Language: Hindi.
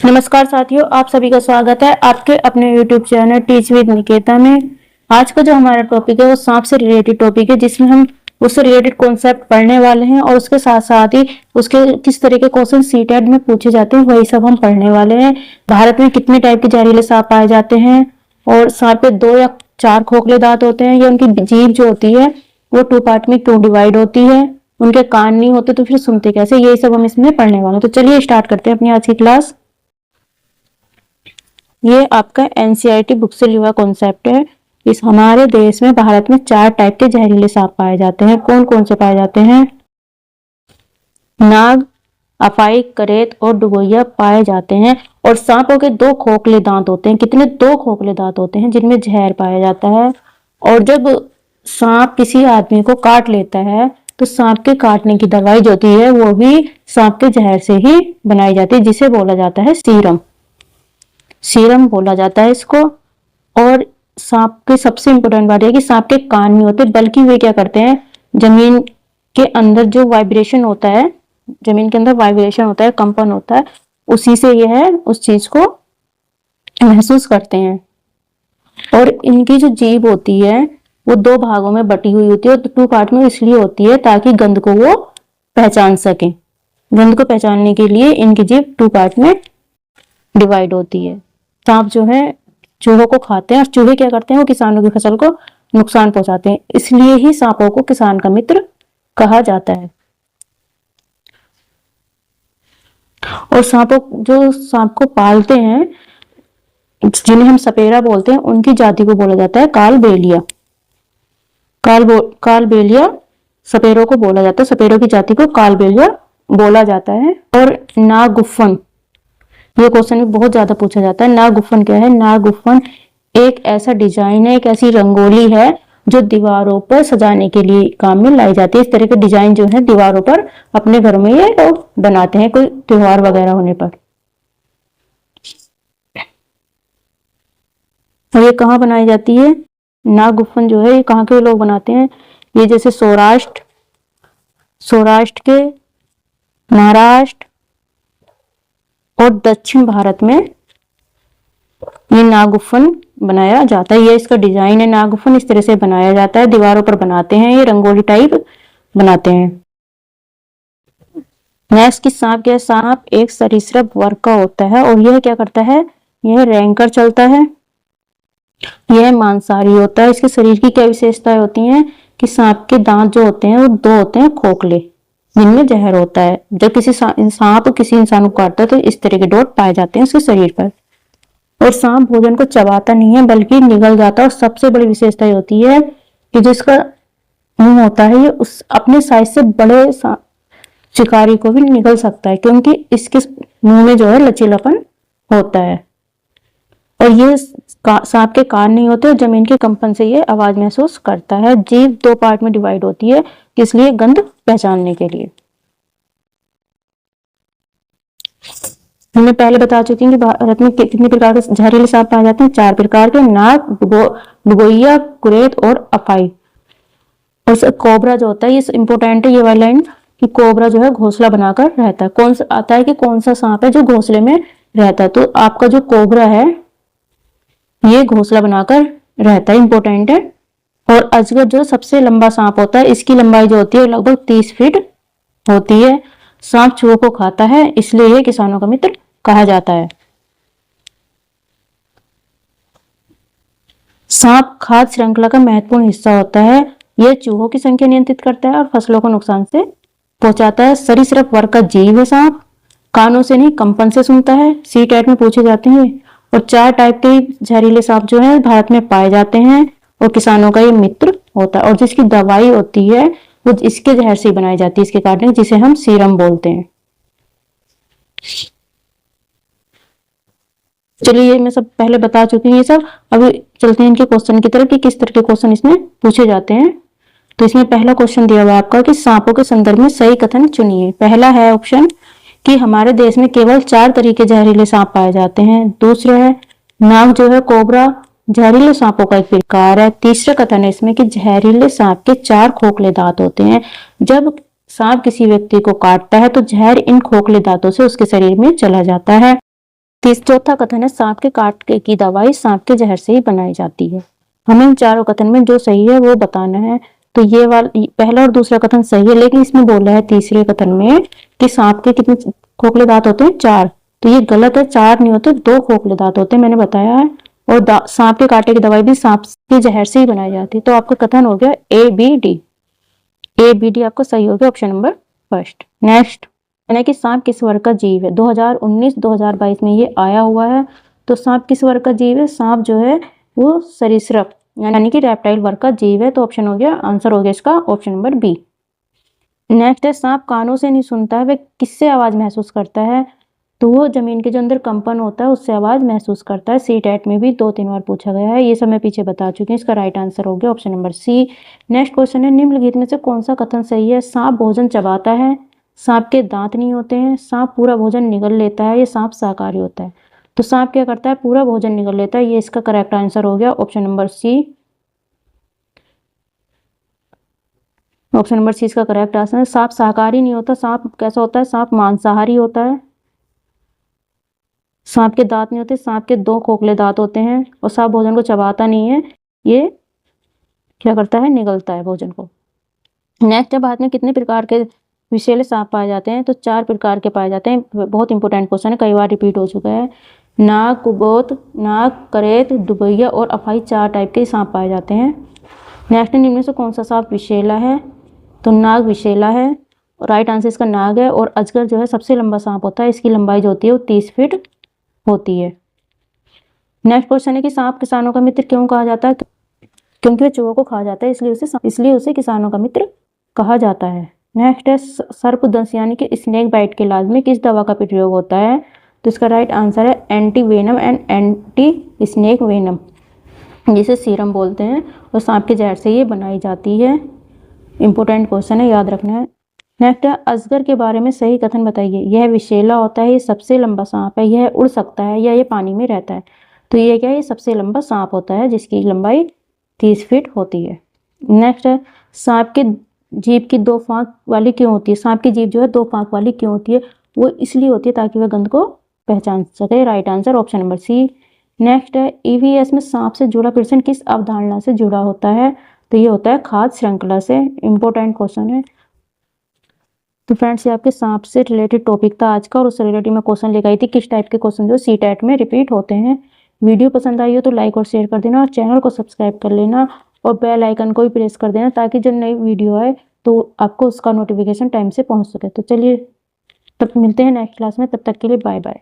नमस्कार साथियों, आप सभी का स्वागत है आपके अपने YouTube channel teach with Niketa में। आज का जो हमारा टॉपिक है वो सांप से रिलेटेड टॉपिक है, जिसमें हम उससे रिलेटेड कॉन्सेप्ट पढ़ने वाले हैं और उसके साथ साथ ही उसके किस तरह के क्वेश्चन सीटेट में पूछे जाते हैं वही सब हम पढ़ने वाले हैं। भारत में कितने टाइप के जहरीले सांप पाए जाते हैं और सांप के 2 या 4 खोखले दांत होते हैं, या उनकी जीभ जो होती है वो 2 पार्ट में क्यों डिवाइड होती है, उनके कान नहीं होते तो फिर सुनते कैसे, यही सब हम इसमें पढ़ने वाले हैं। तो चलिए स्टार्ट करते हैं अपनी आज की क्लास। ये आपका एनसीईआरटी बुक से लिया कॉन्सेप्ट है। इस हमारे देश में भारत में 4 टाइप के जहरीले सांप पाए जाते हैं। कौन कौन से पाए जाते हैं? नाग, अफाई, करेत और डुगोया पाए जाते हैं। और सांपों के 2 खोखले दांत होते हैं। कितने? 2 खोखले दांत होते हैं जिनमें जहर पाया जाता है। और जब सांप किसी आदमी को काट लेता है तो सांप के काटने की दवाई जो होती है वो भी सांप के जहर से ही बनाई जाती है, जिसे बोला जाता है सीरम। सीरम बोला जाता है इसको। और सांप के सबसे इंपॉर्टेंट बात है कि सांप के कान नहीं होते, बल्कि वे क्या करते हैं, जमीन के अंदर जो वाइब्रेशन होता है, जमीन के अंदर वाइब्रेशन होता है, कंपन होता है, उसी से यह है उस चीज को महसूस करते हैं। और इनकी जो जीभ होती है वो 2 भागों में बटी हुई होती है, और 2 पार्ट में इसलिए होती है ताकि गंध को वो पहचान सके। गंध को पहचानने के लिए इनकी जीभ 2 पार्ट में डिवाइड होती है। सांप जो है चूहों को खाते हैं, और चूहे क्या करते हैं, वो किसानों की फसल को नुकसान पहुंचाते हैं। इसलिए ही सांपों को किसान का मित्र कहा जाता है। और सांप को पालते हैं, जिन्हें हम सपेरा बोलते हैं, उनकी जाति को बोला जाता है कालबेलिया। कालबेलिया सपेरों को बोला जाता है, सपेरों की जाति को कालबेलिया बोला जाता है। और नागुफन, ये क्वेश्चन भी बहुत ज्यादा पूछा जाता है। नागुफन क्या है? नागुफन एक ऐसा डिजाइन है, एक ऐसी रंगोली है जो दीवारों पर सजाने के लिए काम में लाई जाती है। इस तरह के डिजाइन जो है दीवारों पर अपने घर में ये लोग बनाते हैं कोई त्योहार वगैरह होने पर। और ये कहाँ बनाई जाती है? नागुफन जो है ये कहाँ के लोग बनाते हैं? ये जैसे सौराष्ट्र के, महाराष्ट्र और दक्षिण भारत में ये नागुफन बनाया जाता है। ये इसका डिजाइन है नागुफन, इस तरह से बनाया जाता है, दीवारों पर बनाते हैं, ये रंगोली टाइप बनाते हैं। नेक्स्ट की सांप क्या है? सांप एक सरीसृप वर्ग का होता है, और यह क्या करता है? यह रेंगकर चलता है, यह मांसाहारी होता है। इसके शरीर की क्या विशेषताएं होती हैं कि सांप के दांत जो होते हैं वो 2 होते हैं खोखले, जिनमें जहर होता है। जब सांप किसी इंसान को काटता है तो इस तरह के डॉट पाए जाते हैं उसके शरीर पर। और सांप भोजन को चबाता नहीं है बल्कि निगल जाता है। और सबसे बड़ी विशेषता ये होती है कि जो इसका मुंह होता है ये उस अपने साइज से बड़े शिकारी को भी निगल सकता है, क्योंकि इसके मुंह में जो है लचीलापन होता है। और ये सांप के कान नहीं होते, और जमीन के कंपन से ये आवाज महसूस करता है। जीभ 2 पार्ट में डिवाइड होती है, किस लिए? गंध पहचानने के लिए। मैं पहले बता चुकी हूँ कि भारत में कितने प्रकार के जहरीले सांप पाए जाते हैं? 4 प्रकार के, नाग, डुगोया, कुरेत और अफाई। और कोबरा जो होता है, ये इंपोर्टेंट है ये वाला लाइन, कि कोबरा जो है घोंसला बनाकर रहता है। कौन सा आता है कि कौन सा सांप है जो घोंसले में रहता है? तो आपका जो कोबरा है ये घोंसला बनाकर रहता है, इंपोर्टेंट है। और अजगर जो सबसे लंबा सांप होता है, इसकी लंबाई जो होती है लगभग 30 फीट होती है। सांप चूहों को खाता है, इसलिए ये किसानों का मित्र कहा जाता है। सांप खाद्य श्रृंखला का महत्वपूर्ण हिस्सा होता है। यह चूहों की संख्या नियंत्रित करता है और फसलों को नुकसान से पहुंचाता है। सरीसृप वर्ग का जीव है सांप, कानों से नहीं कंपन से सुनता है। सीटेट में पूछे जाते हैं। और 4 टाइप के जहरीले सांप जो है भारत में पाए जाते हैं, और किसानों का ये मित्र होता है। और जिसकी दवाई होती है वो इसके जहर से बनाई जाती है, इसके काटने, जिसे हम सीरम बोलते हैं। चलिए ये मैं सब पहले बता चुकी हूँ ये सब। अभी चलते हैं इनके क्वेश्चन की तरफ कि किस तरह के क्वेश्चन इसमें पूछे जाते हैं। तो इसमें पहला क्वेश्चन दिया हुआ है आपका कि सांपों के संदर्भ में सही कथन चुनिए। पहला है ऑप्शन कि हमारे देश में केवल 4 तरह के जहरीले सांप पाए जाते हैं। दूसरा है नाग जो है कोबरा जहरीले सांपों का एक प्रकार है। तीसरा कथन है इसमें कि जहरीले सांप के 4 खोखले दांत होते हैं। जब सांप किसी व्यक्ति को काटता है तो जहर इन खोखले दांतों से उसके शरीर में चला जाता है। चौथा कथन है सांप के काटने की दवाई सांप के जहर से ही बनाई जाती है। हमें इन चारों कथन में जो सही है वो बताना है। तो ये वाला पहला और दूसरा कथन सही है, लेकिन इसमें बोला है तीसरे कथन में कि सांप के कितने खोखले दांत होते हैं? 4। तो ये गलत है, 4 नहीं होते, 2 खोखले दांत होते हैं, मैंने बताया है। और सांप के कांटे की दवाई भी सांप के जहर से ही बनाई जाती है। तो आपका कथन हो गया ABD। ABD आपका सही हो गया, ऑप्शन नंबर फर्स्ट। नेक्स्ट यानी कि सांप किस वर्ग का जीव है? 2019-2022 में ये आया हुआ है। तो सांप किस वर्ग का जीव है? सांप जो है वो सरीसृप यानी कि रेप्टाइल वर्ग का जीव है। तो ऑप्शन हो गया, आंसर हो गया इसका ऑप्शन नंबर बी। नेक्स्ट है सांप कानों से नहीं सुनता है, वह किससे आवाज महसूस करता है? तो वो जमीन के जो अंदर कंपन होता है उससे आवाज महसूस करता है। CTET में भी 2-3 बार पूछा गया है, ये सब मैं पीछे बता चुकी हूँ। इसका राइट आंसर हो गया option number C. Next question है निम्नलिखित में से कौन सा कथन सही है? सांप भोजन चबाता है, सांप के दांत नहीं होते हैं, सांप पूरा भोजन निगल लेता है, या सांप शाकाहारी होता है? तो सांप क्या करता है? पूरा भोजन निगल लेता है। ये इसका करेक्ट आंसर हो गया option number C. Option number C इसका करेक्ट आंसर है। सांप शाकाहारी नहीं होता। सांप कैसा होता है? सांप मांसाहारी होता है। सांप के दांत नहीं होते, सांप के 2 खोखले दांत होते हैं, और सांप भोजन को चबाता नहीं है, ये क्या करता है? निगलता है भोजन को। नेक्स्ट है भारत में कितने प्रकार के विषैले सांप पाए जाते हैं? तो 4 प्रकार के पाए जाते हैं। बहुत इंपॉर्टेंट क्वेश्चन है, कई बार रिपीट हो चुका है। नाग, कुबोत, नाग, करेत, दुबैया और अफाई 4 टाइप के सांप पाए जाते हैं। नेक्स्ट निम्न में से कौन सा सांप विषैला है? तो नाग विषैला है, राइट आंसर इसका नाग है। और अजगर जो है सबसे लंबा सांप होता है, इसकी लंबाई जो होती है वो 30 फीट होती है। नेक्स्ट क्वेश्चन है कि सांप किसानों का मित्र क्यों कहा जाता है? क्योंकि वह चूहों को खा जाता है, इसलिए उसे किसानों का मित्र कहा जाता है। नेक्स्ट है सर्पदंश यानी कि स्नेक बाइट के इलाज में किस दवा का प्रयोग होता है? तो इसका राइट आंसर है anti venom and anti snake venom, जिसे सीरम बोलते हैं, और सांप के जहर से ये बनाई जाती है। इंपॉर्टेंट क्वेश्चन है, याद रखना है। नेक्स्ट है अजगर के बारे में सही कथन बताइए। यह विषैला होता है, ये सबसे लंबा सांप है, यह उड़ सकता है, या ये पानी में रहता है? तो ये क्या है? ये सबसे लंबा सांप होता है, जिसकी लंबाई 30 फीट होती है। नेक्स्ट है सांप के जीभ की 2 फांक वाली क्यों होती है? सांप की जीभ जो है 2 फांक वाली क्यों होती है? वो इसलिए होती है ताकि वह गंध को पहचान सके। Right answer option number C. Next है EVS में सांप से जुड़ा प्रश्न किस अवधारणा से जुड़ा होता है? तो ये होता है खाद्य श्रृंखला से। इंपॉर्टेंट क्वेश्चन है। तो फ्रेंड्स ये आपके सांप से रिलेटेड टॉपिक था आज का, और उससे रिलेटेड मैं क्वेश्चन लेकर आई थी किस टाइप के क्वेश्चन जो CTET में रिपीट होते हैं। वीडियो पसंद आई हो तो लाइक और शेयर कर देना, और चैनल को सब्सक्राइब कर लेना, और बेल आइकन को भी प्रेस कर देना, ताकि जब नई वीडियो आए तो आपको उसका नोटिफिकेशन टाइम से पहुंच सके। तो चलिए तब मिलते हैं नेक्स्ट क्लास में, तब तक के लिए बाय बाय।